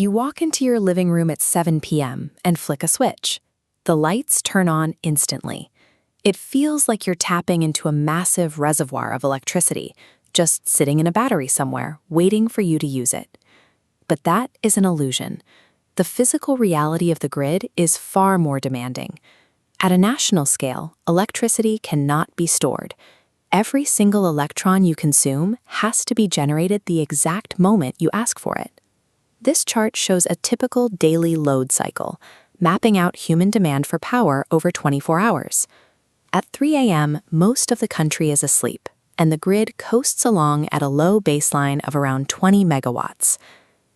You walk into your living room at 7 p.m. and flick a switch. The lights turn on instantly. It feels like you're tapping into a massive reservoir of electricity, just sitting in a battery somewhere, waiting for you to use it. But that is an illusion. The physical reality of the grid is far more demanding. At a national scale, electricity cannot be stored. Every single electron you consume has to be generated the exact moment you ask for it. This chart shows a typical daily load cycle, mapping out human demand for power over 24 hours. At 3 a.m., most of the country is asleep, and the grid coasts along at a low baseline of around 20 megawatts.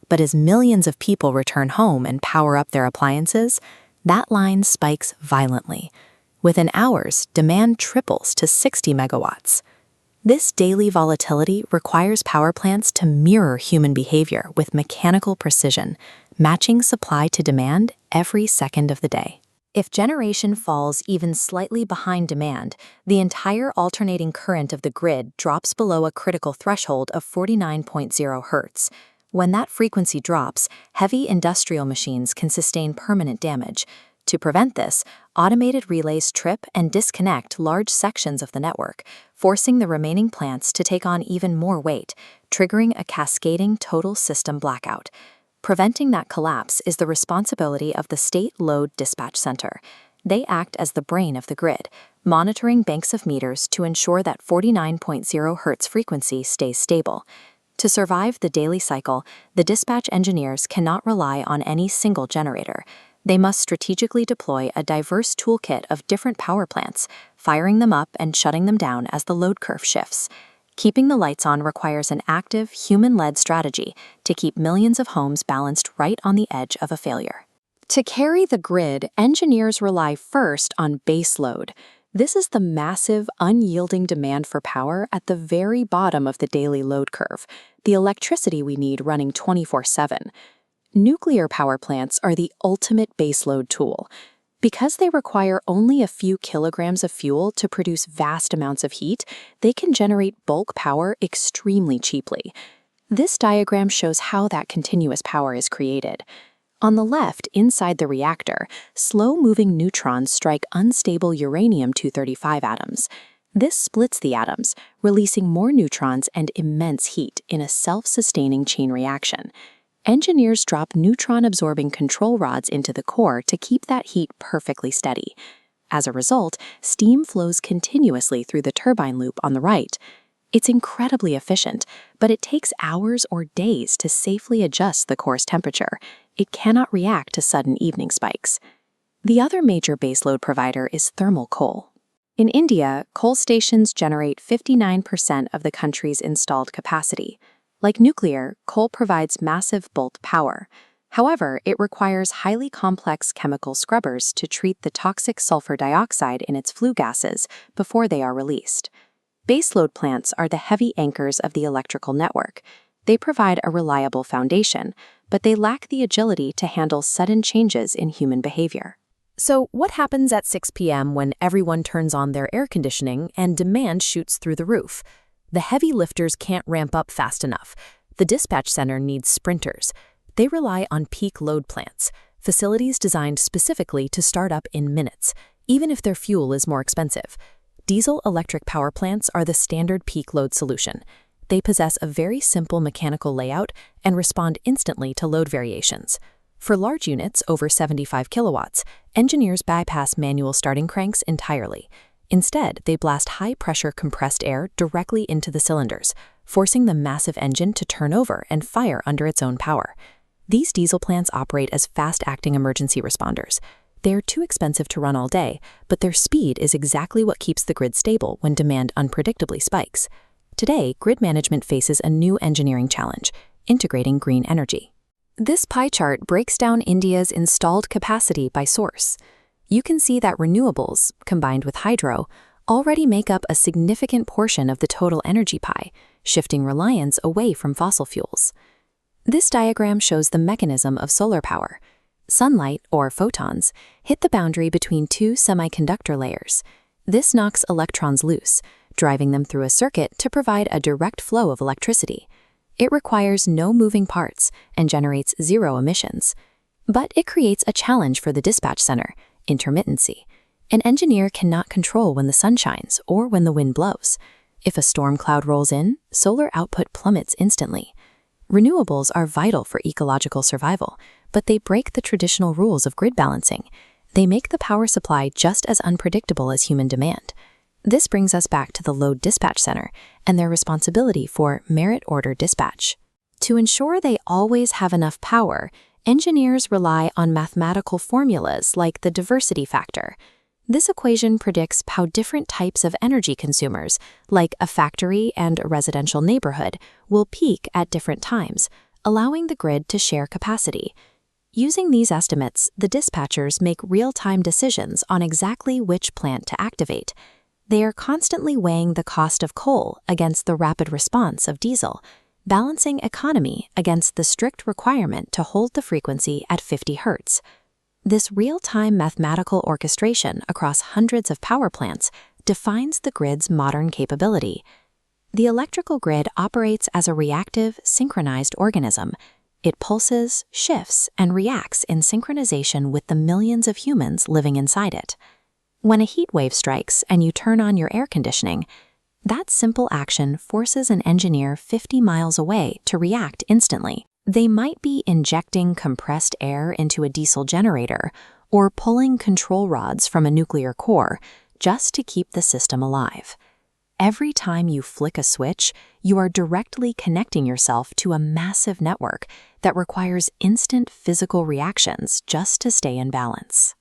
But as millions of people return home and power up their appliances, that line spikes violently. Within hours, demand triples to 60 megawatts. This daily volatility requires power plants to mirror human behavior with mechanical precision, matching supply to demand every second of the day. If generation falls even slightly behind demand, the entire alternating current of the grid drops below a critical threshold of 49.0 Hz. When that frequency drops, heavy industrial machines can sustain permanent damage. To prevent this, automated relays trip and disconnect large sections of the network, forcing the remaining plants to take on even more weight, triggering a cascading total system blackout. Preventing that collapse is the responsibility of the State Load Dispatch Center. They act as the brain of the grid, monitoring banks of meters to ensure that 49.0 Hz frequency stays stable. To survive the daily cycle, the dispatch engineers cannot rely on any single generator. They must strategically deploy a diverse toolkit of different power plants, firing them up and shutting them down as the load curve shifts. Keeping the lights on requires an active, human-led strategy to keep millions of homes balanced right on the edge of a failure. To carry the grid, engineers rely first on base load. This is the massive, unyielding demand for power at the very bottom of the daily load curve, the electricity we need running 24/7. Nuclear power plants are the ultimate baseload tool. Because they require only a few kilograms of fuel to produce vast amounts of heat, they can generate bulk power extremely cheaply. This diagram shows how that continuous power is created. On the left, inside the reactor, slow-moving neutrons strike unstable uranium-235 atoms. This splits the atoms, releasing more neutrons and immense heat in a self-sustaining chain reaction. Engineers drop neutron-absorbing control rods into the core to keep that heat perfectly steady. As a result, steam flows continuously through the turbine loop on the right. It's incredibly efficient, but it takes hours or days to safely adjust the core's temperature. It cannot react to sudden evening spikes. The other major baseload provider is thermal coal. In India, coal stations generate 59% of the country's installed capacity. Like nuclear, coal provides massive bulk power. However, it requires highly complex chemical scrubbers to treat the toxic sulfur dioxide in its flue gases before they are released. Baseload plants are the heavy anchors of the electrical network. They provide a reliable foundation, but they lack the agility to handle sudden changes in human behavior. So, what happens at 6 p.m. when everyone turns on their air conditioning and demand shoots through the roof? The heavy lifters can't ramp up fast enough. The dispatch center needs sprinters. They rely on peak load plants, facilities designed specifically to start up in minutes, even if their fuel is more expensive. Diesel-electric power plants are the standard peak load solution. They possess a very simple mechanical layout and respond instantly to load variations. For large units over 75 kilowatts, engineers bypass manual starting cranks entirely. Instead, they blast high-pressure compressed air directly into the cylinders, forcing the massive engine to turn over and fire under its own power. These diesel plants operate as fast-acting emergency responders. They're too expensive to run all day, but their speed is exactly what keeps the grid stable when demand unpredictably spikes. Today, grid management faces a new engineering challenge: integrating green energy. This pie chart breaks down India's installed capacity by source. You can see that renewables, combined with hydro, already make up a significant portion of the total energy pie, shifting reliance away from fossil fuels. This diagram shows the mechanism of solar power. Sunlight, or photons, hit the boundary between two semiconductor layers. This knocks electrons loose, driving them through a circuit to provide a direct flow of electricity. It requires no moving parts and generates zero emissions. But it creates a challenge for the dispatch center: intermittency. An engineer cannot control when the sun shines or when the wind blows. If a storm cloud rolls in, solar output plummets instantly. Renewables are vital for ecological survival, but they break the traditional rules of grid balancing. They make the power supply just as unpredictable as human demand. This brings us back to the load dispatch center and their responsibility for merit order dispatch. To ensure they always have enough power, engineers rely on mathematical formulas like the diversity factor. This equation predicts how different types of energy consumers, like a factory and a residential neighborhood, will peak at different times, allowing the grid to share capacity. Using these estimates, the dispatchers make real-time decisions on exactly which plant to activate. They are constantly weighing the cost of coal against the rapid response of diesel, balancing economy against the strict requirement to hold the frequency at 50 Hz. This real-time mathematical orchestration across hundreds of power plants defines the grid's modern capability. The electrical grid operates as a reactive, synchronized organism. It pulses, shifts, and reacts in synchronization with the millions of humans living inside it. When a heat wave strikes and you turn on your air conditioning, that simple action forces an engineer 50 miles away to react instantly. They might be injecting compressed air into a diesel generator or pulling control rods from a nuclear core just to keep the system alive. Every time you flick a switch, you are directly connecting yourself to a massive network that requires instant physical reactions just to stay in balance.